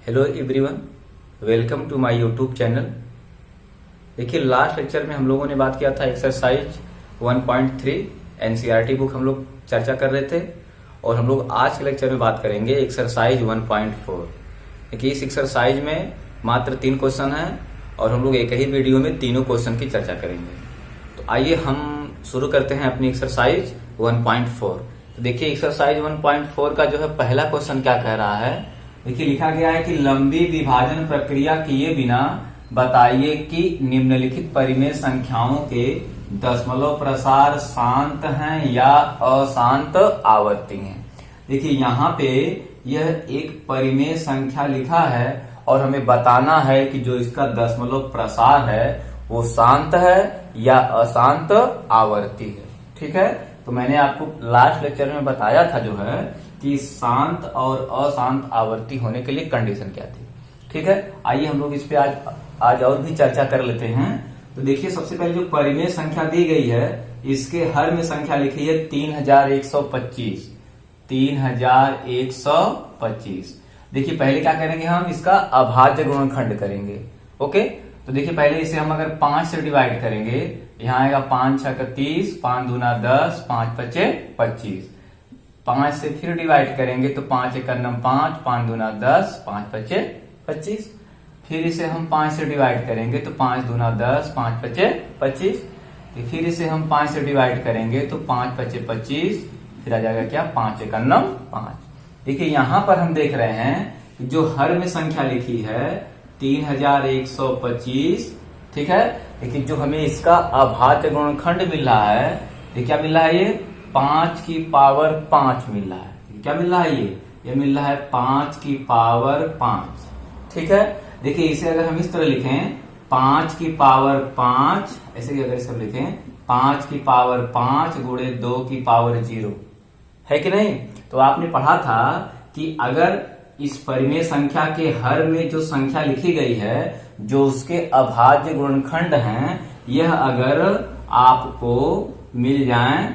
Hello everyone, welcome to my YouTube channel. देखिए, last lecture में हम लोगों ने बात किया था एक्सरसाइज 1.3 एनसीईआरटी बुक हम लोग चर्चा कर रहे थे, और हम लोग आज के लेक्चर में बात करेंगे एक्सरसाइज 1.4। देखिए, इस एक्सरसाइज में मात्र 3 क्वेश्चन हैं और हम लोग एक ही वीडियो में तीनों क्वेश्चन की चर्चा करेंगे। तो आइए हम शुरू करते हैं अपनी एक्सरसाइज 1.4। तो देखिए, एक्सरसाइज 1.4 का जो है पहला क्वेश्चन क्या कह रहा है। देखिए, लिखा गया है कि लंबी विभाजन प्रक्रिया किए बिना बताइए कि निम्नलिखित परिमेय संख्याओं के दशमलव प्रसार शांत हैं या अशांत आवर्ती हैं। देखिए, यहाँ पे यह एक परिमेय संख्या लिखा है और हमें बताना है कि जो इसका दशमलव प्रसार है वो शांत है या अशांत आवर्ती है। ठीक है, तो मैंने आपको लास्ट लेक्चर में बताया था जो है कि शांत और अशांत आवर्ती होने के लिए कंडीशन क्या थी। ठीक है, आइए हम लोग इस पे आज और भी चर्चा कर लेते हैं। तो देखिए, सबसे पहले जो परिमेय संख्या दी गई है इसके हर में संख्या लिखी है 3125। 3125। देखिए, पहले क्या करेंगे, हम इसका अभाज्य गुणनखंड करेंगे। ओके, तो देखिए, पहले इसे हम अगर 5 से डिवाइड करेंगे, यहाँ आएगा 5 6 30, 5 दूना 10, 5 5 25। 5 से फिर डिवाइड करेंगे तो 5 1 5, 5 दूना 10, 5 5 25। फिर इसे हम 5 से डिवाइड करेंगे तो 5 दूना 10, 5 5 25। फिर इसे हम 5 से डिवाइड करेंगे तो 5 5 25। फिर आ जाएगा क्या, 5 1 5। देखिए, यहाँ पर हम देख रहे हैं कि जो हर में संख्या लिखी है 3125। ठीक है, देखिए, जो हमें इसका अभाज्य गुणनखंड मिल रहा है, ये क्या मिल रहा है, ये 5 की पावर 5 मिल रहा है। क्या मिल रहा है, ये मिल रहा है 5 की पावर 5। ठीक है, देखिए, इसे अगर हम इस तरह लिखें 5 की पावर 5, ऐसे ही अगर इसे लिखें 5 की पावर 5 गुणे 2 की पावर 0 है कि नहीं। तो आपने पढ़ा था कि अगर इस परिमेय संख्या के हर में जो संख्या लिखी गई है, जो उसके अभाज्य गुणनखंड हैं, यह अगर आपको मिल जाए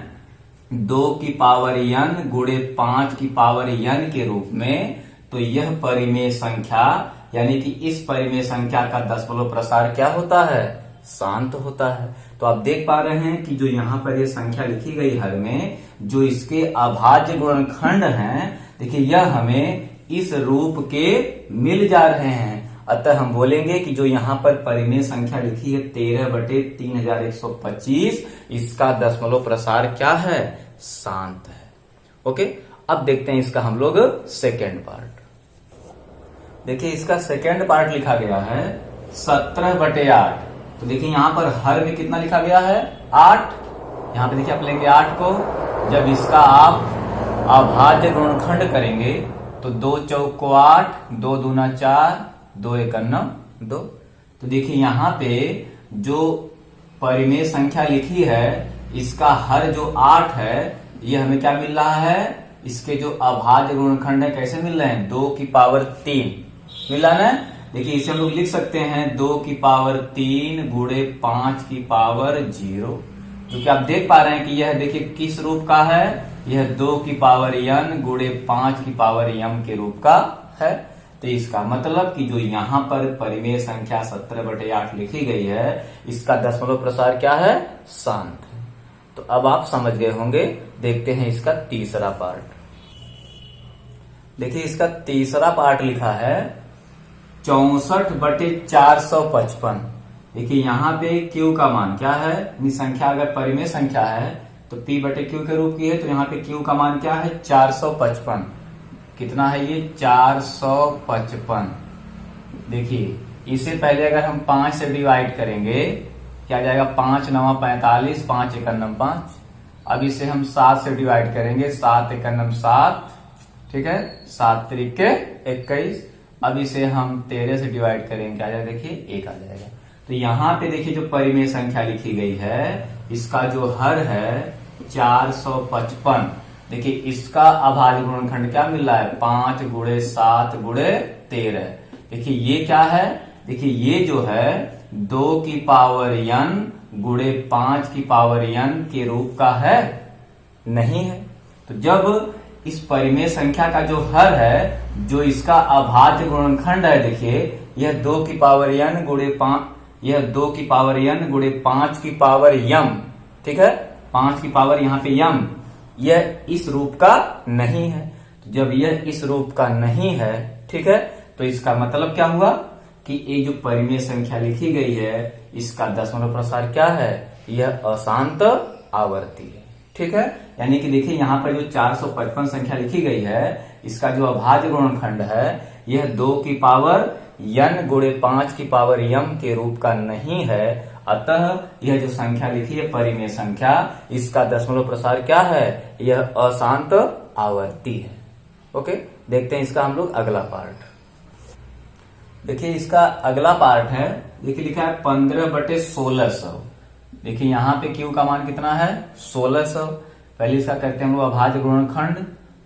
2 की पावर n गुणे 5 की पावर n के रूप में, तो यह परिमेय संख्या यानी कि इस परिमेय संख्या का दशमलव प्रसार क्या होता है, शांत होता है। तो आप देख पा रहे हैं कि जो यहाँ पर ये संख्या लिखी गई हर में, जो इसके अभाज्य गुणनखंड हैं, देखिए, यह हमें इस रूप के मिल जा रहे हैं। अतः हम बोलेंगे कि जो यहाँ पर परिमेय संख्या लिखी है 13/3125, इसका दशमलव प्रसार क्या है, शांत है। ओके, अब देखते हैं इसका हम लोग सेकेंड पार्ट। देखिए, इसका सेकेंड पार्ट लिखा गया है 17/8। तो देखिए, यहाँ पर हर में कितना लिखा गया है, 8। यहाँ पे देखिए, आप लेंगे 8 को, जब इसका आप अभाज्य गुणनखंड करेंगे तो 2 चौक को 8, 2 दूना 4, 2 1 2। तो देखिए, यहाँ पे जो परिमेय संख्या लिखी है इसका हर जो 8 है, ये हमें क्या मिल रहा है, इसके जो अभाज्य गुणनखंड है कैसे मिल रहे हैं, 2 की पावर 3 मिल रहा है। देखिए, इसे हम लोग लिख सकते हैं 2 की पावर 3 गुणे 5 की पावर 0, जो कि आप देख पा रहे हैं कि यह देखिए किस रूप का है, यह 2 की पावर n गुणे 5 की पावर m के रूप का है। तो इसका मतलब कि जो यहाँ पर परिमेय संख्या 17/8 लिखी गई है, इसका दशमलव प्रसार क्या है, शांत है। तो अब आप समझ गए होंगे। देखते हैं इसका तीसरा पार्ट। देखिए, इसका तीसरा पार्ट लिखा है 64/455। देखिए, यहाँ पे Q का मान क्या है, यानी संख्या अगर परिमेय संख्या है तो P/Q के रूप की है, तो यहाँ पे Q का मान क्या है, 455। कितना है ये, 455। देखिए, इसे पहले अगर हम 5 से डिवाइड करेंगे, क्या जाएगा, 5 9 45, 5 1 5। अब इसे हम 7 से डिवाइड करेंगे, 7 1 7। ठीक है, 7 3 21। अब इसे हम 13 से डिवाइड करेंगे, क्या जाएगा, देखिए 1 आ जाएगा। तो यहाँ पे देखिए, जो परिमेय संख्या लिखी गई है इसका जो हर है 455। देखिए, इसका अभाज्य गुणनखंड क्या मिल रहा है, 5 गुणे 7 गुणे 13। देखिए, ये क्या है, देखिए, ये जो है 2 की पावर n गुणे 5 की पावर n के रूप का है, नहीं है। तो जब इस परिमेय संख्या का जो हर है, जो इसका अभाज्य गुणनखंड है, देखिए यह 2 की पावर n गुणे 5, यह 2 की पावर n गुणे 5 की पावर m, ठीक है, 5 की पावर यहाँ पे m, यह इस रूप का नहीं है। तो जब यह इस रूप का नहीं है, ठीक है, तो इसका मतलब क्या हुआ कि ये जो परिमेय संख्या लिखी गई है, इसका दशमलव प्रसार क्या है, यह अशांत आवर्ती है, ठीक है। यानी कि देखिए यहाँ पर जो 455 संख्या लिखी गई है, इसका जो अभाज्य गुणनखंड है, यह 2 की पावर n गुणे 5 की पावर m के रूप का नहीं है। अतः यह जो संख्या लिखी है परिमेय संख्या, इसका दशमलव प्रसार क्या है, यह अशांत आवर्ती है। ओके, देखते हैं इसका हम लोग अगला पार्ट। देखिए इसका अगला पार्ट है, देखिए लिखा है 15/1600। देखिए यहाँ पे Q का मान कितना है, 1600। पहले इसका करते हैं हम लोग अभाज्य गुणनखंड,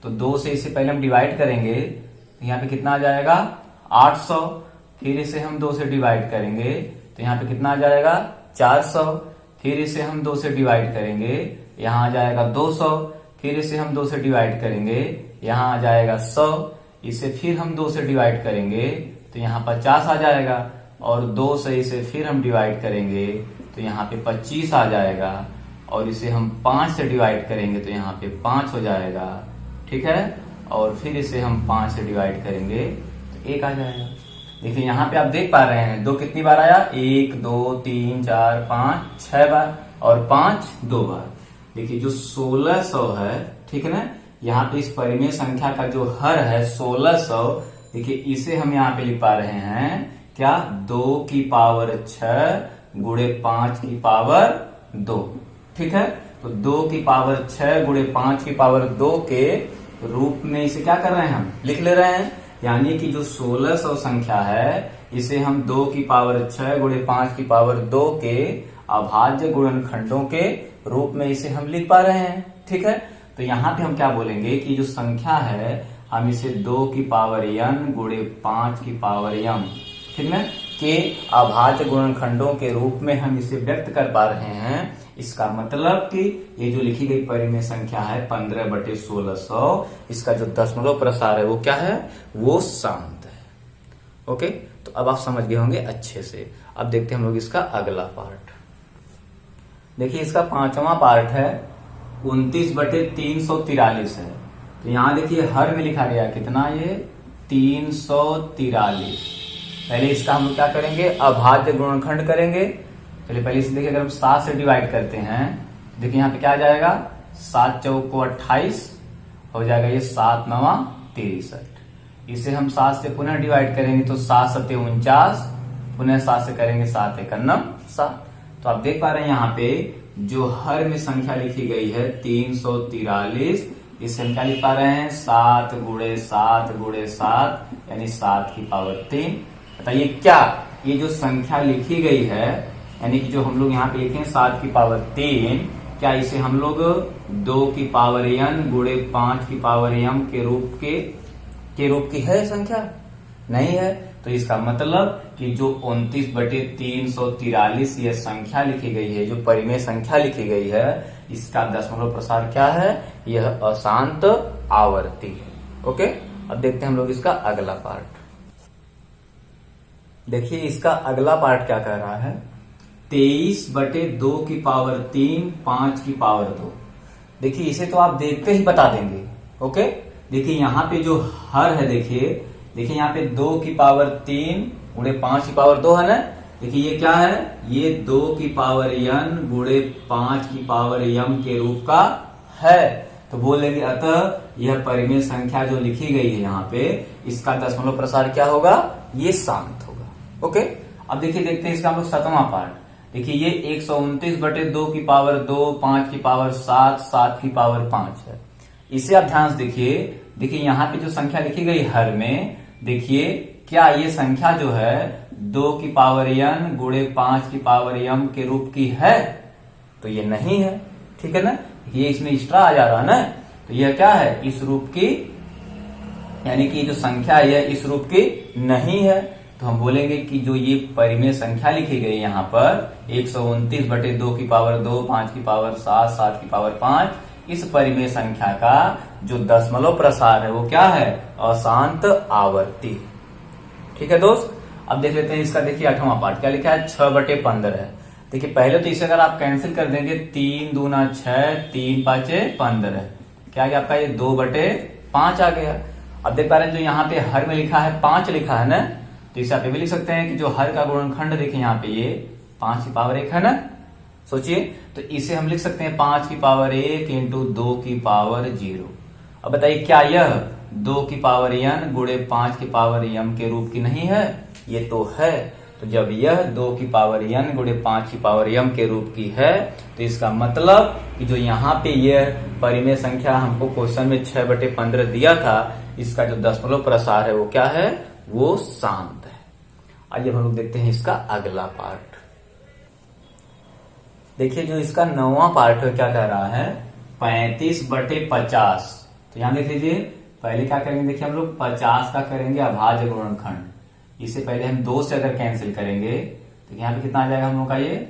तो 2 से इसे पहले हम डिवाइड करेंगे, तो यहाँ पे कितना आ जाएगा 800। फिर इसे हम 2 से डिवाइड करेंगे, तो यहाँ पे कितना आ जाएगा 400। फिर इसे हम 2 से डिवाइड करेंगे, यहाँ आ जाएगा 200। फिर इसे हम 2 से डिवाइड करेंगे, यहाँ आ जाएगा 100। इसे फिर हम 2 से डिवाइड करेंगे, तो यहाँ 50 आ जाएगा। और 2 से इसे फिर हम डिवाइड करेंगे, तो यहाँ पे 25 आ जाएगा। और इसे हम 5 से डिवाइड करेंगे, तो यहाँ पे 5 हो जाएगा, ठीक है। और फिर इसे हम 5 से डिवाइड करेंगे, तो 1 आ जाएगा। देखिए यहाँ पे आप देख पा रहे हैं 2 कितनी बार आया, 1 2 3 4 5 6 बार, और 5 2 बार। देखिए जो 1600 है, ठीक है ना, यहाँ पे इस परिमेय संख्या का जो हर है 1600, देखिए इसे हम यहाँ पे लिख पा रहे हैं क्या, 2 की पावर 6 गुणे 5 की पावर 2, ठीक है। तो 2 की पावर 6 गुणे 5 की पावर 2 के रूप में इसे क्या कर रहे हैं, हम लिख ले रहे हैं। यानी कि जो 1600 संख्या है, इसे हम 2 की पावर 6 गुणे 5 की पावर 2 के अभाज्य गुणनखंडों के रूप में इसे हम लिख पा रहे हैं, ठीक है। तो यहाँ पे हम क्या बोलेंगे कि जो संख्या है, हम इसे 2 की पावर n गुणे 5 की पावर m, ठीक है, के अभाज्य गुणनखंडों के रूप में हम इसे व्यक्त कर पा रहे हैं। इसका मतलब कि ये जो लिखी गई परिमेय संख्या है 15/1600, इसका जो दशमलव प्रसार है वो क्या है, वो शांत है। ओके, तो अब आप समझ गए होंगे अच्छे से। अब देखते हैं हम लोग इसका अगला पार्ट। देखिए इसका 5वां पार्ट है 29/343 है। तो यहाँ देखिए हर में लिखा गया कितना, ये 343। पहले इसका हम क्या करेंगे, अभाज्य गुणनखंड करेंगे। पहले इसे देखिए, अगर हम 7 से डिवाइड करते हैं, देखिए यहाँ पे क्या आ जाएगा, 7 चौको 28 हो जाएगा, ये 7 9 63। इसे हम 7 से पुनः डिवाइड करेंगे, तो 7 7 49, पुनः 7 से करेंगे 7 1 9 7। तो आप देख पा रहे हैं यहाँ पे जो हर में संख्या लिखी गई है 343, इसे हम क्या लिख पा रहे हैं, 7 गुणे 7 गुणे 7, यानी 7 की पावर 3। बताइए क्या ये जो संख्या लिखी गई है, यानी कि जो हम लोग यहाँ पे लिखे हैं 7 की पावर 3, क्या इसे हम लोग 2 की पावर n गुणे 5 की पावर m के रूप की है संख्या? नहीं है। तो इसका मतलब कि जो 29/343 ये संख्या लिखी गई है, जो परिमेय संख्या लिखी गई है, इसका दशमलव प्रसार क्या है, यह अशांत आवर्ती है। ओके, अब देखते हैं हम लोग इसका अगला पार्ट। देखिए इसका अगला पार्ट क्या कह रहा है, 23/2 की पावर 3 5 की पावर 2। देखिए इसे तो आप देखते ही बता देंगे। ओके, देखिए यहाँ पे जो हर है, देखिए यहाँ पे 2 की पावर 3 गुणे 5 की पावर 2 है ना। देखिए ये क्या है, ये 2 की पावर n गुणे 5 की पावर m के रूप का है। तो बोलेंगे अतः यह परिमेय संख्या जो लिखी गई है यहाँ पे, इसका दशमलव प्रसार क्या होगा, ये शांत होगा। ओके, अब देखिए देखते हैं इसका हम लोग 7वां पार्ट। देखिए ये 129/2 की पावर 2 5 की पावर 7 7 की पावर 5 है। इसे आप ध्यान से देखिए यहाँ पे जो संख्या लिखी गई हर में, देखिए क्या ये संख्या जो है 2 की पावर n गुणे 5 की पावर m के रूप की है? तो ये नहीं है, ठीक है ना, ये इसमें एक्स्ट्रा आ जा रहा है ना। तो यह क्या है, इस रूप की, यानी कि जो संख्या है इस रूप की नहीं है। तो हम बोलेंगे कि जो ये परिमेय संख्या लिखी गई यहाँ पर 129/2 की पावर 2 5 की पावर 7 7 की पावर 5, इस परिमेय संख्या का जो दशमलव प्रसार है वो क्या है, अशांत आवर्ती। ठीक है दोस्त, अब देख लेते हैं इसका। देखिए 8वां पार्ट क्या लिखा है, 6/15 है। देखिए पहले तो इसे अगर आप कैंसिल कर देंगे, 3 दूना 6, 3 पांचे 15, क्या आ गया आपका, ये 2/5 आ गया। अब देख पा रहे हैं जो यहाँ पे हर में लिखा है 5 लिखा है ना, तो इसे आप भी लिख सकते हैं कि जो हर का गुणनखंड देखिए यहाँ पे ये 5 की पावर 1 है ना। सोचिए, तो इसे हम लिख सकते हैं 5 की पावर 1 इंटू 2 की पावर 0। अब बताइए क्या यह 2 की पावर n गुणे 5 की पावर m के रूप की नहीं है, ये तो है। तो जब यह 2 की पावर n गुणे 5 की पावर m के रूप की है, तो इसका मतलब कि जो यहाँ पे यह परिमेय संख्या हमको क्वेश्चन में 6/15 दिया था, इसका जो दशमलव प्रसार है वो क्या है, वो शांत है। आइए हम लोग देखते हैं इसका अगला पार्ट। देखिए जो इसका 9वां पार्ट है क्या कह रहा है, 35/50। तो यहां देख लीजिए, पहले क्या करेंगे, देखिए हम लोग 50 का करेंगे अभाज्य गुणनखंड। इसे पहले हम 2 से अगर कैंसिल करेंगे तो यहाँ पे कितना आ जाएगा हम लोग का, ये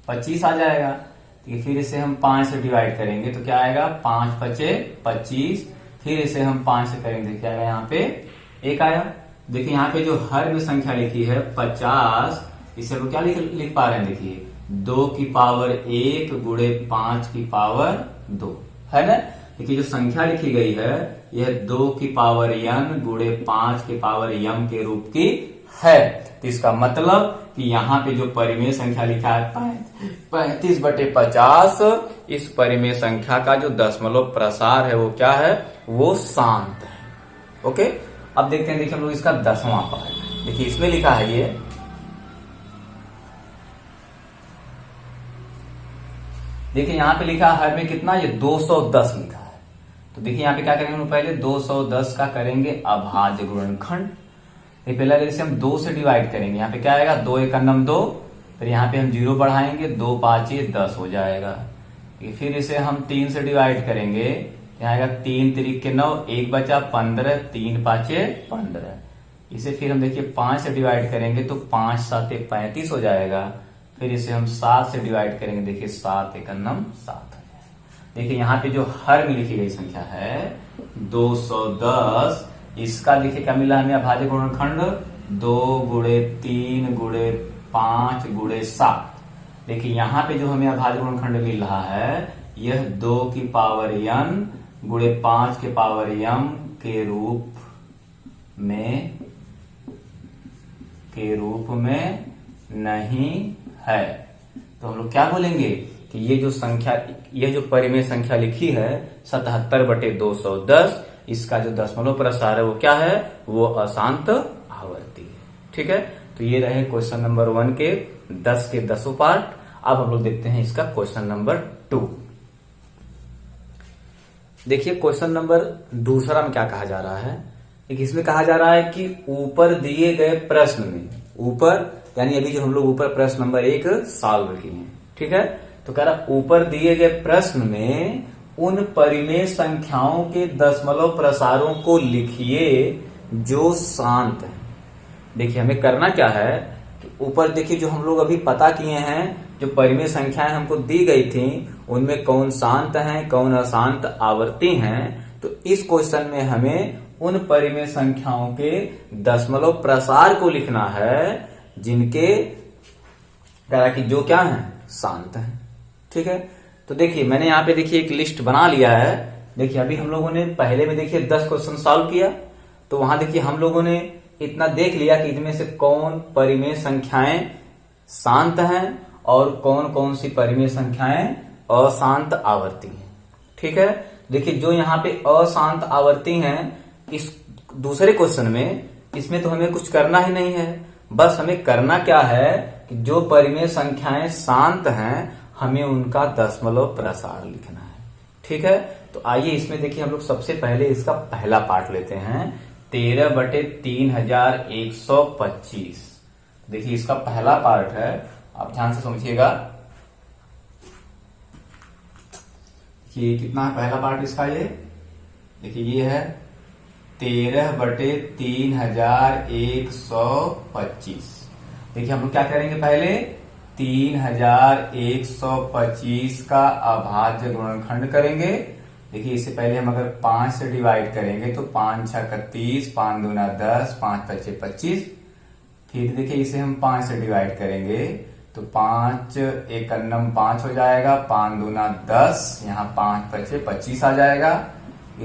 25 आ जाएगा। तो फिर इसे हम 5 से डिवाइड करेंगे तो क्या आएगा, 5 पचे 25। फिर इसे हम 5 से करेंगे, क्या आएगा यहाँ पे 1 आया। देखिए यहाँ पे जो हर में संख्या लिखी है 50, इसे हम क्या लिख पा रहे हैं, देखिए 2 की पावर 1 गुणे 5 की पावर 2 है ना। देखिए जो संख्या लिखी गई है यह 2 की पावर n गुणे 5 की पावर m के रूप की है। तो इसका मतलब कि यहाँ पे जो परिमेय संख्या लिखा है 35/50, इस परिमेय संख्या का जो दशमलव प्रसार है वो क्या है, वो शांत है। ओके, अब देखते हैं, देखिए हम लोग इसका 10वां पार्ट। देखिए इसमें लिखा है ये, देखिए यहाँ पे लिखा है हर में कितना, ये 210 लिखा है। तो देखिए यहाँ पे क्या करेंगे हम लोग, पहले 210 का करेंगे अभाज्य गुणनखंड। पहले अगर इसे हम 2 से डिवाइड करेंगे, यहाँ पे क्या आएगा, 2 1 9 2, फिर यहाँ पे हम 0 बढ़ाएंगे, 2 5 10 हो जाएगा। फिर इसे हम 3 से डिवाइड करेंगे, यहाँ आएगा 3 3 9, 1 बचा 15, 3 5 15। इसे फिर हम देखिए 5 से डिवाइड करेंगे तो 5 7 35 हो जाएगा। फिर इसे हम 7 से डिवाइड करेंगे, देखिए 7 1 9 7 हो जाएगा। देखिए यहाँ पे जो हर में लिखी गई संख्या है 210, इसका देखिए क्या मिला हमें अभाज्य गुणनखंड, 2 गुणे 3 गुणे 5 गुणे 7। देखिए यहाँ पे जो हमें अभाज्य गुणनखंड मिल रहा है यह 2 की पावर n गुणे 5 के पावर m के रूप में नहीं है। तो हम लोग क्या बोलेंगे कि ये जो संख्या, ये जो परिमेय संख्या लिखी है 77/210, इसका जो दशमलव प्रसार है वो क्या है, वो अशांत आवर्ती है। ठीक है, तो ये रहे क्वेश्चन नंबर 1 के 10 के 10 पार्ट। अब हम लोग देखते हैं इसका क्वेश्चन नंबर 2। देखिए क्वेश्चन नंबर दूसरा में क्या कहा जा रहा है, इसमें कहा जा रहा है कि ऊपर दिए गए प्रश्न में, ऊपर यानी अभी जो हम लोग ऊपर प्रश्न नंबर 1 सॉल्व किए हैं, ठीक है, तो कह रहा ऊपर दिए गए प्रश्न में उन परिमेय संख्याओं के दशमलव प्रसारों को लिखिए जो शांत है। देखिए हमें करना क्या है कि ऊपर देखिए जो हम लोग अभी पता किए हैं, जो परिमेय संख्याएं हमको दी गई थी उनमें कौन शांत हैं कौन अशांत आवर्ती हैं। तो इस क्वेश्चन में हमें उन परिमेय संख्याओं के दशमलव प्रसार को लिखना है जिनके कि जो क्या है, शांत है। ठीक है, तो देखिए मैंने यहाँ पे देखिए एक लिस्ट बना लिया है। देखिए अभी हम लोगों ने पहले में देखिए 10 क्वेश्चन सॉल्व किया, तो वहां देखिए हम लोगों ने इतना देख लिया कि इनमें से कौन परिमेय संख्याएं शांत हैं और कौन कौन सी परिमेय संख्याएं अशांत आवर्ती हैं। ठीक है, देखिए जो यहाँ पे अशांत आवर्ती हैं इस दूसरे क्वेश्चन में, इसमें तो हमें कुछ करना ही नहीं है, बस हमें करना क्या है कि जो परिमेय संख्याएं शांत हैं हमें उनका दशमलव प्रसार लिखना है। ठीक है, तो आइए इसमें देखिए हम लोग सबसे पहले इसका पहला पार्ट लेते हैं, 13/3125। देखिए इसका पहला पार्ट है, आप ध्यान से समझिएगा। ये कितना है पहला पार्ट इसका, ये देखिए ये है 13/3125। देखिए हम लोग क्या करेंगे, पहले 3125 का अभाज्य गुणनखंड करेंगे देखिए इससे पहले हम अगर 5 से डिवाइड करेंगे तो 5 छः 31, 5 दूना 10, 5 पच्चे 25। फिर देखिए इसे हम 5 से डिवाइड करेंगे तो 5 एक अन्नम 5 हो जाएगा, 5 दूना 10, यहाँ 5 पच्चे 25 आ जाएगा।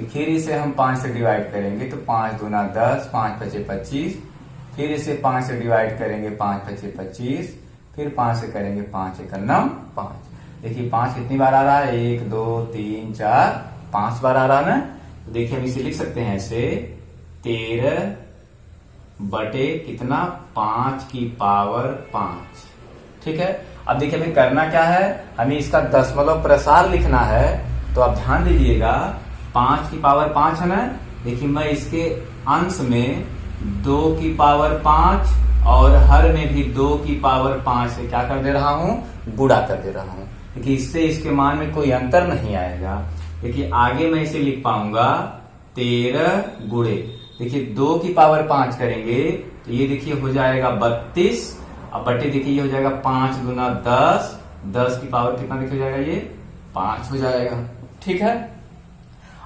फिर इसे हम 5 से डिवाइड करेंगे तो 5 दूना 10, 5 पच्चे 25। फिर इसे 5 से डिवाइड करेंगे, 5 पच्चे 25। फिर 5 से करेंगे 5 एक अन्नम 5। देखिए 5 कितनी बार आ रहा है, 1 2 3 4 5 बार आ रहा है ना। तो देखिए हम इसे लिख सकते हैं ऐसे 13 बटे कितना 5 की पावर 5। ठीक है। अब देखिए हमें करना क्या है, हमें इसका दशमलव प्रसार लिखना है। तो आप ध्यान दीजिएगा 5 की पावर 5 है ना। देखिए मैं इसके अंश में 2 की पावर 5 और हर में भी 2 की पावर 5 से क्या कर दे रहा हूं, गुणा कर दे रहा हूं। देखिए इससे इसके मान में कोई अंतर नहीं आएगा। देखिए आगे मैं इसे लिख पाऊंगा 13 गुणे, देखिए 2 की पावर 5 करेंगे तो ये देखिए हो जाएगा 32। अब बटे देखिए ये हो जाएगा 5 गुना 10, 10 की पावर कितना देखिए हो जाएगा, ये 5 हो जाएगा। ठीक है।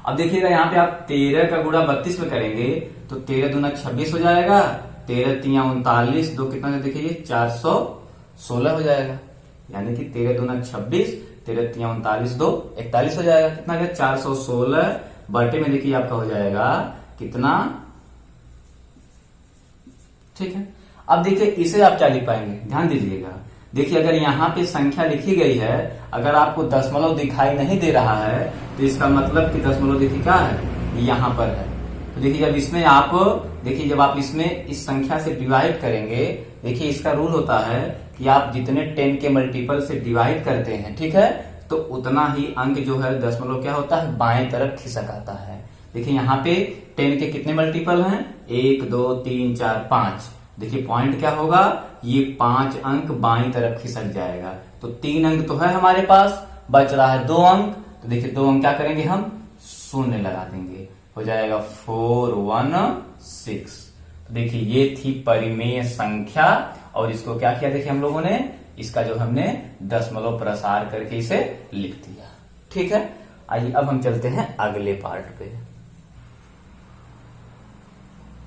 अब देखिएगा यहाँ पे आप 13 का गुणा 32 में करेंगे तो 13 दूना 26 हो जाएगा, 13 तिया 39, 2 कितना देखिए ये 416 हो जाएगा। यानी कि 13 दूना 26, 13 तिया 39, 2 41 हो जाएगा। कितना गया 416 बटे में देखिए आपका हो जाएगा कितना। ठीक है। अब देखिए इसे आप क्या लिख पाएंगे, ध्यान दीजिएगा। देखिए अगर यहाँ पे संख्या लिखी गई है, अगर आपको दशमलव दिखाई नहीं दे रहा है तो इसका मतलब कि दशमलव देखिए क्या है, यहाँ पर है। तो देखिए जब इसमें आप देखिए जब आप इसमें इस संख्या से डिवाइड करेंगे, देखिए इसका रूल होता है कि आप जितने 10 के मल्टीपल से डिवाइड करते हैं, ठीक है, तो उतना ही अंक जो है दशमलव क्या होता है, बाएं तरफ खिसक आता है। देखिए यहाँ पे 10 के कितने मल्टीपल हैं, 1 2 3 4 5। देखिए पॉइंट क्या होगा, ये 5 अंक बाईं तरफ खिसक जाएगा। तो 3 अंक तो है हमारे पास, बच रहा है 2 अंक। तो देखिए 2 अंक क्या करेंगे, हम शून्य लगा देंगे, हो जाएगा 416। तो देखिए ये थी परिमेय संख्या और इसको क्या किया, देखिए हम लोगों ने इसका जो हमने दशमलव प्रसार करके इसे लिख दिया। ठीक है। आइए अब हम चलते हैं अगले पार्ट पे।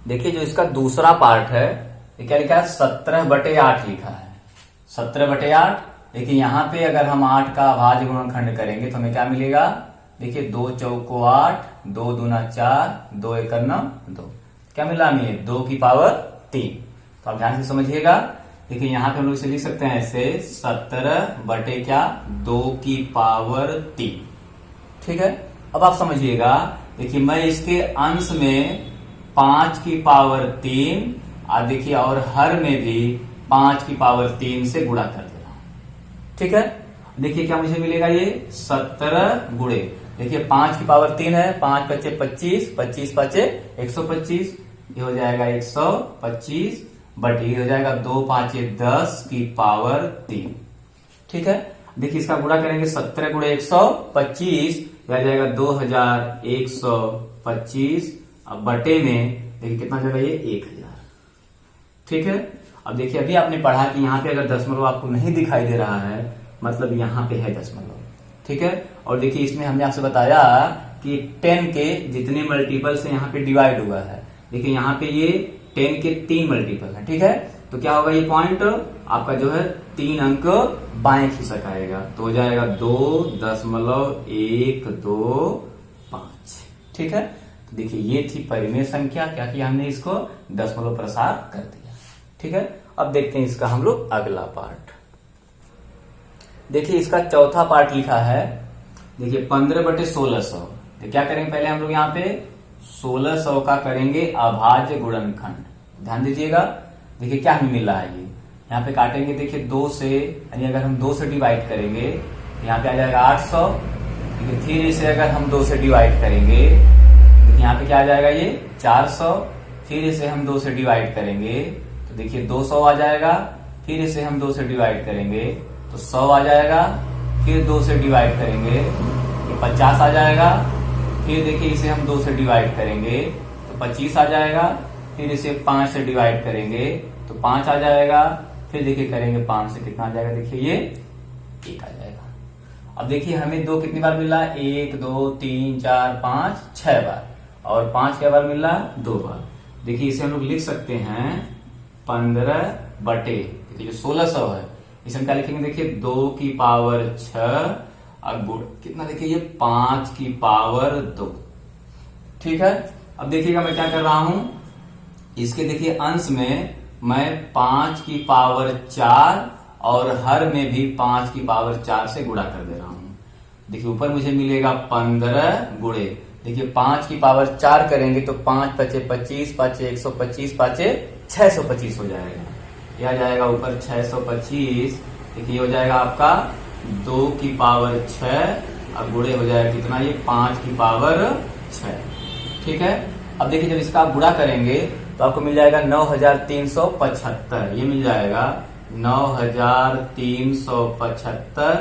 देखिए जो इसका दूसरा पार्ट है, ये क्या लिखा है, 17/8 लिखा है। 17/8। देखिए यहाँ पे अगर हम 8 का अभाज्य गुणनखंड करेंगे तो हमें क्या मिलेगा, देखिए 2 चौको 8, 2 दूना 4, 2 एक 2, क्या मिला हमें 2 की पावर 3। तो आप ध्यान से समझिएगा। देखिए यहाँ पे हम लोग इसे लिख सकते हैं ऐसे 17/2 की पावर 3। ठीक है। अब आप समझिएगा, देखिए मैं इसके अंश में 5 की पावर 3 और देखिए और हर में भी 5 की पावर 3 से गुणा कर दे रहा हूं। ठीक है। देखिए क्या मुझे मिलेगा, ये 17 गुणे, देखिए 5 की पावर 3 है, 5 पच्चे 25, 25 पच्चे 125, ये हो जाएगा 125 बट ये हो जाएगा 2 5 10 की पावर 3। ठीक है। देखिए इसका गुणा करेंगे 17 गुणे 125, आ जाएगा 2125। अब बटे में देखिए कितना जाएगा, ये 1000। ठीक है। अब देखिए अभी आपने पढ़ा कि यहाँ पे अगर दशमलव आपको नहीं दिखाई दे रहा है, मतलब यहाँ पे है दशमलव। ठीक है। और देखिए इसमें हमने आपसे बताया कि 10 के जितने मल्टीपल से यहाँ पे डिवाइड हुआ है, देखिए यहाँ पे ये 10 के 3 मल्टीपल है। ठीक है। तो क्या होगा, ये पॉइंट आपका जो है 3 अंक बाएं खिसक आएगा, तो हो जाएगा 2.125। ठीक है। तो देखिए ये थी परिमेय संख्या, क्या किया हमने, इसको दशमलव प्रसार कर दिया। ठीक है। अब देखते हैं इसका हम लोग अगला पार्ट। देखिए इसका चौथा पार्ट लिखा है, देखिए 15/1600। तो क्या करेंगे, पहले हम लोग यहाँ पे 1600 का करेंगे अभाज्य गुणनखंड। ध्यान दीजिएगा। देखिए क्या हमें मिल रहा है, ये यहाँ पे काटेंगे, देखिए 2 से, यानी अगर हम 2 से डिवाइड करेंगे यहाँ पे आ जाएगा 800। देखिए फिर इसे अगर हम 2 से डिवाइड करेंगे, देखिए यहाँ पे क्या आ जाएगा, ये 400। फिर इसे हम 2 से डिवाइड करेंगे तो देखिए 200 आ जाएगा। फिर इसे हम 2 से डिवाइड करेंगे तो 100 आ जाएगा। फिर 2 से डिवाइड करेंगे तो 50 आ जाएगा। फिर देखिए इसे हम 2 से डिवाइड करेंगे तो 25 आ जाएगा। फिर इसे 5 से डिवाइड करेंगे तो 5 आ जाएगा। फिर देखिए करेंगे 5 से कितना आ जाएगा, देखिए ये 1 आ जाएगा। अब देखिए हमें 2 कितनी बार मिल रहा है, 1 2 3 4 5 6 बार, और 5 क्या बार मिल रहा है, 2 बार। देखिए इसे हम लोग लिख सकते हैं 15 बटे, देखिए जो 1600 है इसे हम क्या लिखेंगे, देखिए 2 की पावर 6 और गुण कितना, देखिए ये 5 की पावर 2। ठीक है, अब देखिएगा मैं क्या कर रहा हूं, इसके देखिए अंश में मैं 5 की पावर 4 और हर में भी 5 की पावर 4 से गुणा कर दे रहा हूं। देखिए ऊपर मुझे मिलेगा 15 गुणे, देखिए 5 की पावर 4 करेंगे तो 5 पचे 25, 5 125, 5 625 हो जाएगा। यह जाएगा ऊपर 625, देखिए हो जाएगा आपका 2 की पावर 6 और गुणे हो जाएगा कितना, ये 5 की पावर 6। ठीक है, अब देखिए जब इसका आप गुणा करेंगे तो आपको मिल जाएगा 9375, ये मिल जाएगा 9375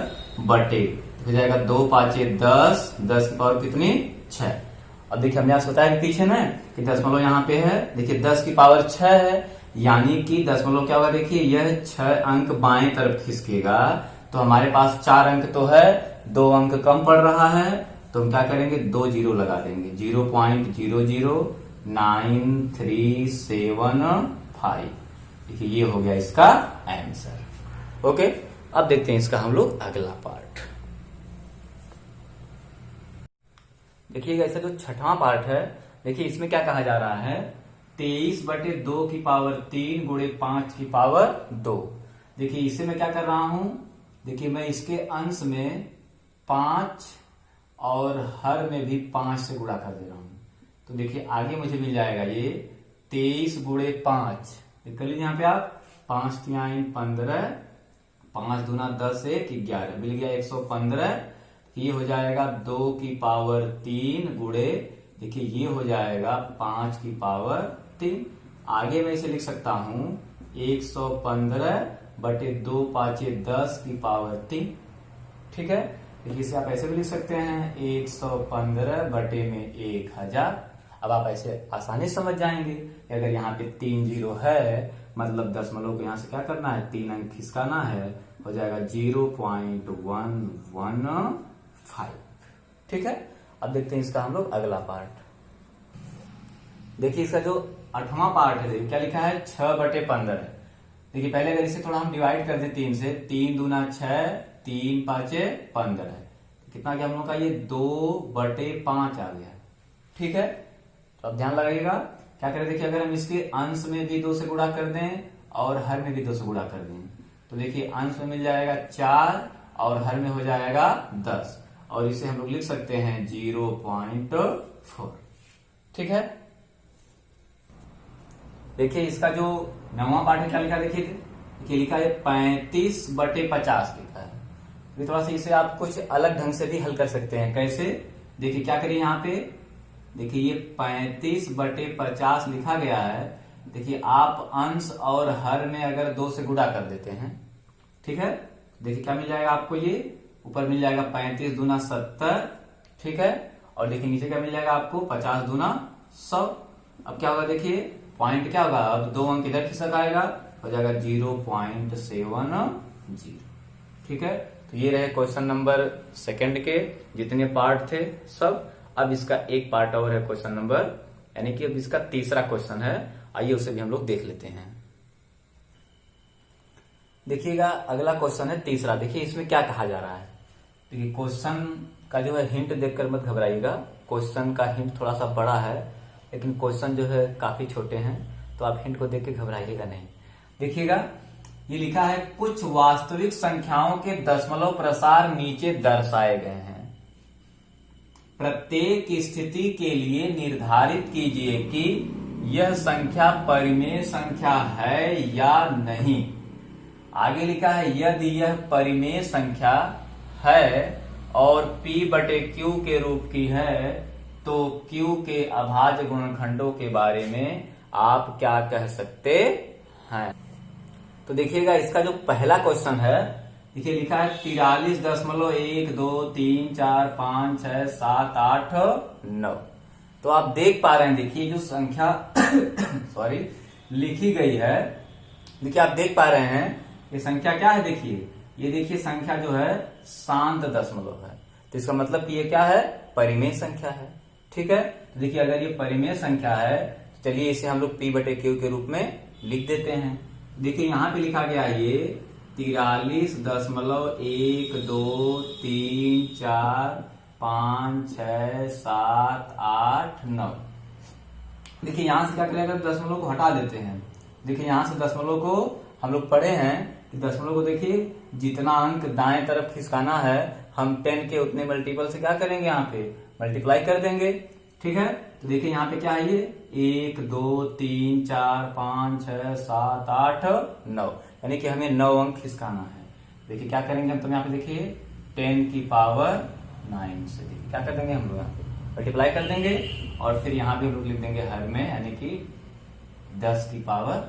बटे हो जाएगा 2 5 10, 10 की पावर कितनी 6। अब देखिए हमने आपसे बताया कि पीछे ना कि दशमलव यहाँ पे है, देखिए 10 की पावर 6 है, यानी कि दशमलव क्या होगा, देखिए यह 6 अंक बाएं तरफ खिसकेगा, तो हमारे पास 4 अंक तो है, 2 अंक कम पड़ रहा है, तो हम क्या करेंगे 2 जीरो लगा देंगे, 0.009375। देखिए ये हो गया इसका आंसर। ओके, अब देखते हैं इसका हम लोग अगला पार्ट। देखिएगा इसका जो छठवां पार्ट है, देखिए इसमें क्या कहा जा रहा है, 23 बटे 2 की पावर 3 गुणे 5 की पावर 2। देखिए इसे मैं क्या कर रहा हूं, देखिए मैं इसके अंश में 5 और हर में भी 5 से गुणा कर दे रहा हूं, तो देखिए आगे मुझे मिल जाएगा ये 23 गुणे 5, कर लीजिए यहाँ पे आप, 5 3 15, 5 दूना 10 1 11, मिल गया 115। ये हो जाएगा 2 की पावर 3 गुणे, देखिए ये हो जाएगा 5 की पावर 3। आगे मैं इसे लिख सकता हूं 115 बटे 2 5 10 की पावर 3। ठीक है, देखिए इसे आप ऐसे भी लिख सकते हैं 115 बटे में 1000। अब आप ऐसे आसानी समझ जाएंगे कि अगर यहाँ पे 3 जीरो है, मतलब दशमलव को यहाँ से क्या करना है, 3 अंक खिसकाना है, हो जाएगा 0.115। ठीक है, अब देखते हैं इसका हम लोग अगला पार्ट। देखिए इसका जो 8वां पार्ट है, देखिए क्या लिखा है 6 बटे 15 है। देखिए पहले अगर इसे थोड़ा हम डिवाइड कर दे 3 से, 3 दूना 6, 3 5 15 है, कितना गया हम लोग का, ये 2 बटे 5 आ गया। ठीक है, तो अब ध्यान लगाइएगा क्या करें, देखिए अगर हम इसके अंश में भी 2 से गुणा कर दें और हर में भी 2 से गुणा कर दें, तो देखिए अंश में मिल जाएगा 4 और हर में हो जाएगा 10, और इसे हम लोग लिख सकते हैं 0.4। ठीक है, देखिए इसका जो 9वां पार्ट है क्या लिखा है, देखिए लिखा है 35 बटे 50 लिखा है। तो थोड़ा सा इसे आप कुछ अलग ढंग से भी हल कर सकते हैं। कैसे, देखिए क्या करिए यहाँ पे, देखिए ये 35 बटे 50 लिखा गया है, देखिए आप अंश और हर में अगर 2 से गुणा कर देते हैं, ठीक है, देखिए क्या मिल जाएगा आपको, ये ऊपर मिल जाएगा 35 दूना 70, ठीक है, और देखिए नीचे क्या मिल जाएगा आपको 50 दूना 100। अब क्या होगा, देखिए पॉइंट क्या होगा, अब 2 अंक इधर खिसक आएगा, हो जाएगा 0.70। ठीक है, तो ये रहे क्वेश्चन नंबर 2 के जितने पार्ट थे सब। अब इसका एक पार्ट और है क्वेश्चन नंबर, यानी कि अब इसका तीसरा क्वेश्चन है, आइए उसे भी हम लोग देख लेते हैं। देखिएगा अगला क्वेश्चन है तीसरा। देखिए इसमें क्या कहा जा रहा है, देखिए क्वेश्चन का जो है हिंट देखकर मत घबराइएगा, क्वेश्चन का हिंट थोड़ा सा बड़ा है लेकिन क्वेश्चन जो है काफी छोटे हैं, तो आप हिंट को देख के घबराइएगा नहीं। देखिएगा ये लिखा है कुछ वास्तविक संख्याओं के दशमलव प्रसार नीचे दर्शाए गए हैं, प्रत्येक स्थिति के लिए निर्धारित कीजिए कि यह संख्या परिमेय संख्या है या नहीं। आगे लिखा है यदि यह परिमेय संख्या है और P बटे Q के रूप की है तो Q के अभाज्य गुणनखंडों के बारे में आप क्या कह सकते हैं। तो देखिएगा इसका जो पहला क्वेश्चन है, देखिए लिखा है 43.1 2 3 4 5 6 7 8 9। तो आप देख पा रहे हैं, देखिए जो संख्या लिखी गई है, देखिए आप देख पा रहे हैं ये संख्या क्या है, देखिए ये देखिए संख्या जो है शांत दशमलव है, तो इसका मतलब कि ये क्या है, परिमेय संख्या है। ठीक है, तो देखिए अगर ये परिमेय संख्या है तो चलिए इसे हम लोग P/Q के रूप में लिख देते हैं। देखिए यहाँ पे लिखा गया है ये 43.123456789। देखिए यहां से क्या करेगा, दशमलव को हटा देते हैं। देखिए यहां से दशमलव को हम लोग पढ़े हैं कि दशमलव को देखिए जितना अंक दाएं तरफ खिसकाना है हम 10 के उतने मल्टीपल से क्या करेंगे, यहाँ पे मल्टीप्लाई कर देंगे। ठीक है, तो देखिए यहाँ पे क्या है ये 1 2 3 4 5 6 7 8 9, यानी कि हमें 9 अंक खिसकाना है। देखिए क्या करेंगे हम, तो यहाँ पे देखिए 10 की पावर 9 से देखिए क्या कर देंगे हम लोग यहाँ पे मल्टीप्लाई कर देंगे, और फिर यहाँ पे हम लोग लिख देंगे हर में, यानी कि 10 की पावर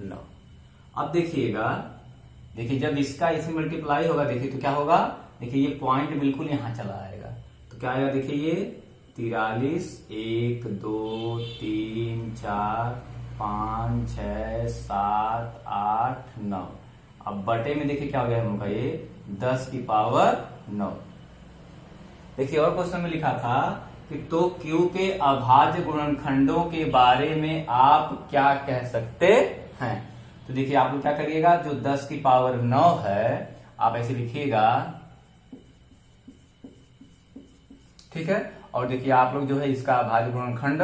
9। अब देखिएगा, देखिए जब इसका इसमें मल्टीप्लाई होगा देखिए तो क्या होगा, देखिए ये पॉइंट बिल्कुल यहाँ चला आएगा, तो क्या आएगा देखिए ये 43 1 2 3 4 5 6 7 8 9। अब बटे में देखिए क्या हो गया हम लोग का ये 10 की पावर 9। देखिए और क्वेश्चन में लिखा था कि तो Q के अभाज्य गुणनखंडों के बारे में आप क्या कह सकते हैं। तो देखिए आप लोग क्या करिएगा, जो 10 की पावर 9 है आप ऐसे लिखिएगा। ठीक है, और देखिए आप लोग जो है इसका अभाज्य गुणनखंड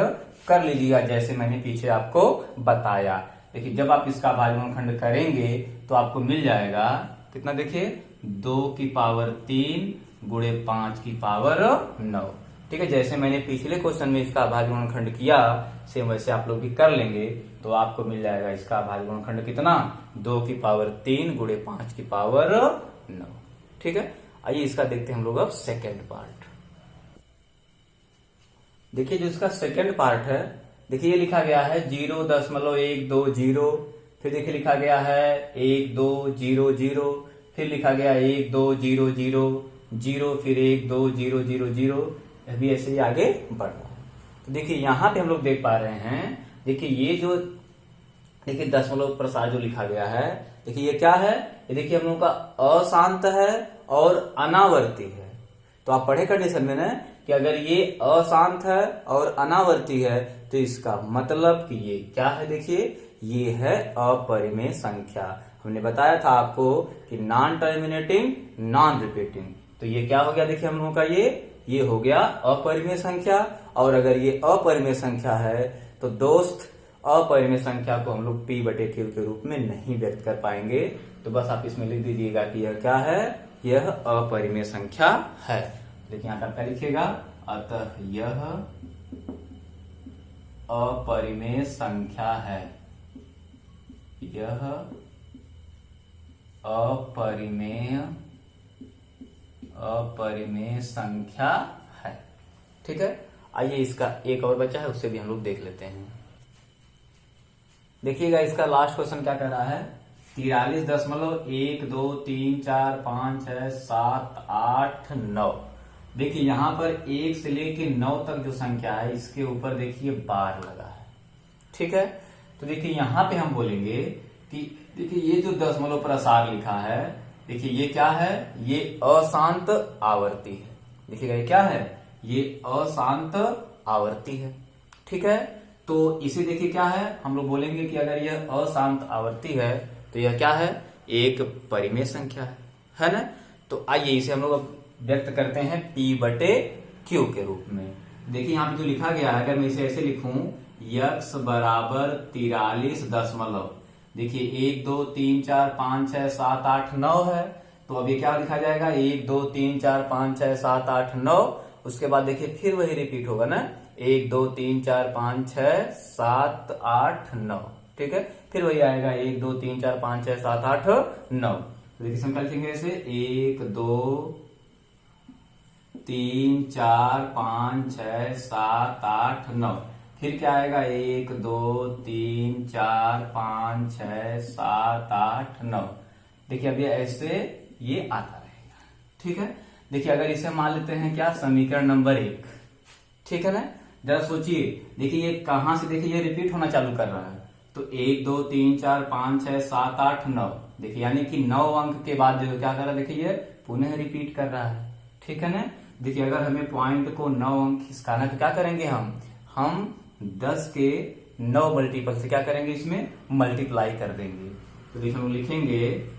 कर लीजिएगा जैसे मैंने पीछे आपको बताया। देखिए जब आप इसका अभाज्य गुणनखंड करेंगे तो आपको मिल जाएगा कितना, देखिए 2 की पावर 3 गुणे 5 की पावर 9। ठीक है, जैसे मैंने पिछले क्वेश्चन में इसका अभाज्य गुणनखंड किया सेम वैसे आप लोग भी कर लेंगे, तो आपको मिल जाएगा इसका अभाज्य गुणनखंड कितना, 2 की पावर 3 गुणे 5 की पावर 9। ठीक है, आइए इसका देखते हैं हम लोग अब सेकेंड पार्ट। देखिए जो इसका सेकेंड पार्ट है, देखिए ये लिखा गया है 0.120, फिर देखिए लिखा गया है 1200, फिर लिखा गया 1200 फिर 12000, अभी ऐसे ही आगे बढ़ रहा है। तो देखिए यहाँ पे हम लोग देख पा रहे हैं, देखिए ये जो देखिए दशमलव प्रसार जो लिखा गया है, देखिए ये क्या है, ये देखिए हम लोग का अशांत है और अनावर्ती है। तो आप पढ़े कंडीशन में ना कि अगर ये अशांत है और अनावर्ती है तो इसका मतलब कि ये क्या है, देखिए ये है अपरिमेय संख्या। हमने बताया था आपको कि नॉन टर्मिनेटिंग नॉन रिपीटिंग, तो ये क्या हो गया, देखिए हम लोगों का ये हो गया अपरिमेय संख्या। और अगर ये अपरिमेय संख्या है तो दोस्त अपरिमेय संख्या को हम लोग P/Q के रूप में नहीं व्यक्त कर पाएंगे। तो बस आप इसमें लिख दीजिएगा कि यह क्या है, यह अपरिमेय संख्या है। देखिए यहाँ पर क्या लिखिएगा, अतः यह अपरिमेय संख्या है, यह अपरिमेय संख्या है। ठीक है, आइए इसका एक और बचा है उससे भी हम लोग देख लेते हैं। देखिएगा इसका लास्ट क्वेश्चन क्या कह रहा है, 43.123456789। देखिए यहाँ पर 1 से लेके 9 तक जो संख्या है इसके ऊपर देखिए बार लगा है। ठीक है, तो देखिए यहाँ पे हम बोलेंगे कि देखिए ये जो दशमलव प्रसार लिखा है, देखिए ये क्या है, ये अशांत आवर्ती है। देखिएगा ये क्या है, ये अशांत आवर्ती है। ठीक है, तो इसे देखिए क्या है, हम लोग बोलेंगे कि अगर यह अशांत आवर्ती है तो यह क्या है, एक परिमेय संख्या है ना। तो आइए इसे हम लोग व्यक्त करते हैं P/Q के रूप में। देखिए यहाँ पे जो लिखा गया है, अगर मैं इसे ऐसे लिखूं x बराबर 43 दशमलव, देखिए 1 2 3 4 5 6 7 8 9 है, तो अब ये क्या लिखा जाएगा 1 2 3 4 5 6 7 8 9। उसके बाद देखिए फिर वही रिपीट होगा ना, 1 2 3 4 5 6 7 8 9। ठीक है, फिर वही आएगा 1 2 3 4 5 6 7 8 9। तो देखिए संख्या लिखेंगे ऐसे 1 2 3 4 5 6 7 8 9। फिर क्या आएगा 1 2 3 4 5 6 7 8 9। देखिए अभी ऐसे ये आता रहेगा। ठीक है, देखिए अगर इसे मान लेते हैं क्या, समीकरण नंबर 1। ठीक है ना, जरा सोचिए, देखिए ये कहां से देखिए ये रिपीट होना चालू कर रहा है, तो तो 1 2 3 4 5 6 7 8 9। देखिए यानी कि 9 अंक के बाद जो क्या कर रहा है, देखिए ये पुनः रिपीट कर रहा है। ठीक है ना। देखिए अगर हमें पॉइंट को 9 अंक खिसकाना है तो क्या करेंगे हम 10 के 9 मल्टीपल से क्या करेंगे, इसमें मल्टीप्लाई कर देंगे। तो देखिए हम लिखेंगे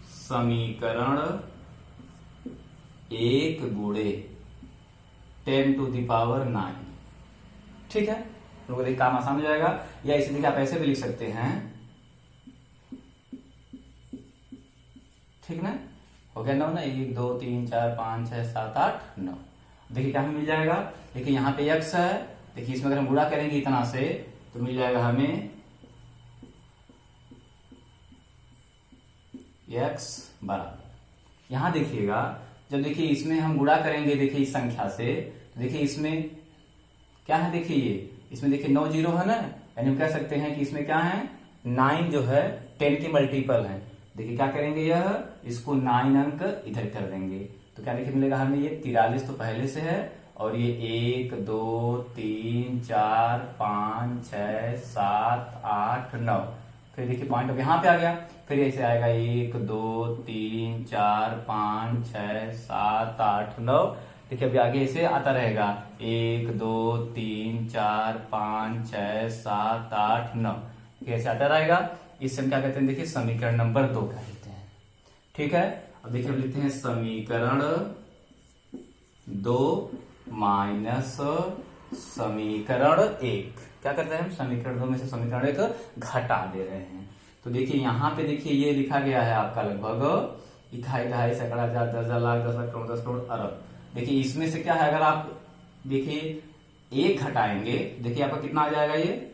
समीकरण 1 गुणे 10 टू द पावर 9। ठीक है, लोगों को देखिए काम आसान हो जाएगा। या इसे देखिए आप ऐसे भी लिख सकते हैं। ठीक ना, हो गया 9 ना, 1 2 3 4 5 6 7 8 9। देखिए क्या हमें मिल जाएगा, देखिए यहाँ पे x है। देखिए इसमें अगर हम गुणा करेंगे इतना से तो मिल जाएगा हमें x बराबर। यहां देखिएगा जब देखिए इसमें हम गुणा करेंगे देखिए इस संख्या से, तो देखिए इसमें क्या है, देखिए ये इसमें देखिए 9 जीरो है ना, यानी हम कह सकते हैं कि इसमें क्या है 9 जो है 10 की मल्टीपल है। देखिए क्या करेंगे, यह इसको 9 अंक इधर कर देंगे तो क्या देखिए मिलेगा हमें, ये 43 तो पहले से है और ये 1 2 3 4 5 6 7 8 9। फिर देखिए पॉइंट अब यहाँ पे आ गया, फिर ऐसे आएगा 1 2 3 4 5 6 7 8 9। देखिए अभी आगे ऐसे आता रहेगा 1 2 3 4 5 6 7 8 9। ऐसे आता रहेगा। इससे हम क्या कहते हैं, देखिए समीकरण नंबर 2 कहते हैं। ठीक है, अब देखिए हम लिखते हैं समीकरण 2 माइनस समीकरण 1। क्या करते हैं हम, समीकरण 2 में से समीकरण 1 घटा दे रहे हैं। तो देखिए यहाँ पे देखिए ये लिखा गया है आपका लगभग इकाई दहाई सैकड़ा हजार 10,000 लाख 10 लाख करोड़ 10 करोड़ अरब। देखिए इसमें से क्या है, अगर आप देखिए 1 घटाएंगे, देखिए आपका कितना आ जाएगा, ये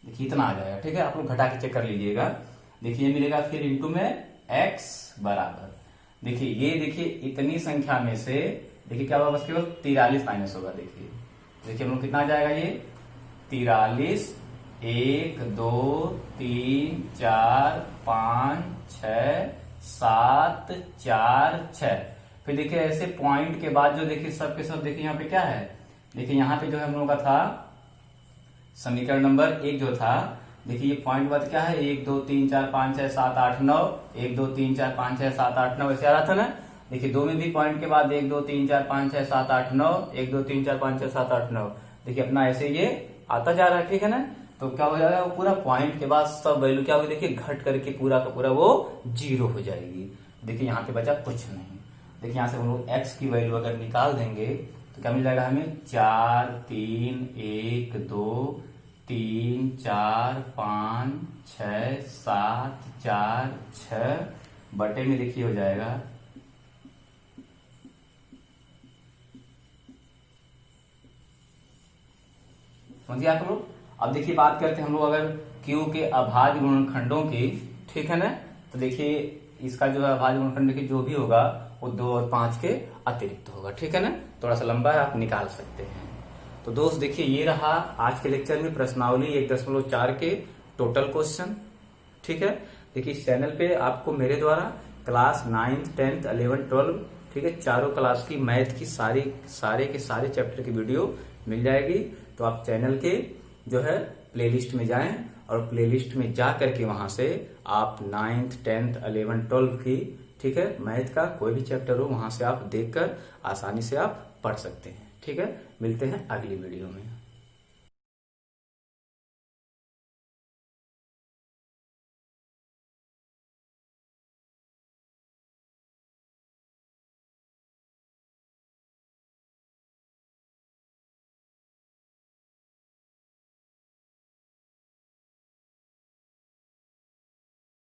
देखिए इतना आ जाएगा। ठीक है, आप लोग घटा के चेक कर लीजिएगा। देखिए मिलेगा फिर इंटू में x बराबर। देखिए ये देखिए इतनी संख्या में से देखिए क्या होगा, बस केवल 43 माइनस होगा। देखिए हम लोग कितना आ जाएगा, ये 43 1 2 3 4 5 6 7 4 6। फिर देखिए ऐसे पॉइंट के बाद जो देखिए सब के सब देखिए यहाँ पे क्या है, देखिए यहाँ पे जो है हम लोगों का था समीकरण नंबर 1 जो था, देखिए ये पॉइंट बाद क्या है 1 2 3 4 5 6 7 8 9 1 2 3 4 5 6 7 8 9 ऐसे आ रहा था ना। देखिए 2 में भी पॉइंट के बाद 1 2 3 4 5 6 7 8 9 1 2 3 4 5 6 7 8 9। देखिए अपना ऐसे ये आता जा रहा है। ठीक है ना, तो क्या हो जाएगा, वो पूरा पॉइंट के बाद सब वैल्यू क्या होगी, देखिए घट करके पूरा का पूरा वो 0 हो जाएगी। देखिए यहाँ पे बचा कुछ नहीं। देखिए यहाँ से हम लोग x की वैल्यू अगर निकाल देंगे तो क्या मिल जाएगा हमें, 4 3 1 2 3 4 5 6 7 4 6 बटे में देखिए हो जाएगा समझिए आप लोग। अब देखिए बात करते हैं हम लोग अगर Q के अभाज्य गुणनखंडों की। ठीक है ना, तो देखिए इसका जो है अभाज्य गुणनखंड देखिए जो भी होगा वो 2 और 5 के अतिरिक्त होगा। ठीक है ना, थोड़ा सा लंबा है, आप निकाल सकते हैं। तो दोस्त देखिए ये रहा आज के लेक्चर में प्रश्नावली 1.4 के टोटल क्वेश्चन। ठीक है, देखिए इस चैनल पे आपको मेरे द्वारा क्लास 9th 10th 11th 12 ठीक है चारों क्लास की मैथ की सारे के सारे चैप्टर की वीडियो मिल जाएगी। तो आप चैनल के जो है प्लेलिस्ट में जाएं और प्लेलिस्ट में जा करके वहां से आप 9th 10th 11th 12 की ठीक है मैथ का कोई भी चैप्टर हो वहां से आप देखकर आसानी से आप पढ़ सकते हैं। ठीक है, मिलते हैं अगली वीडियो में।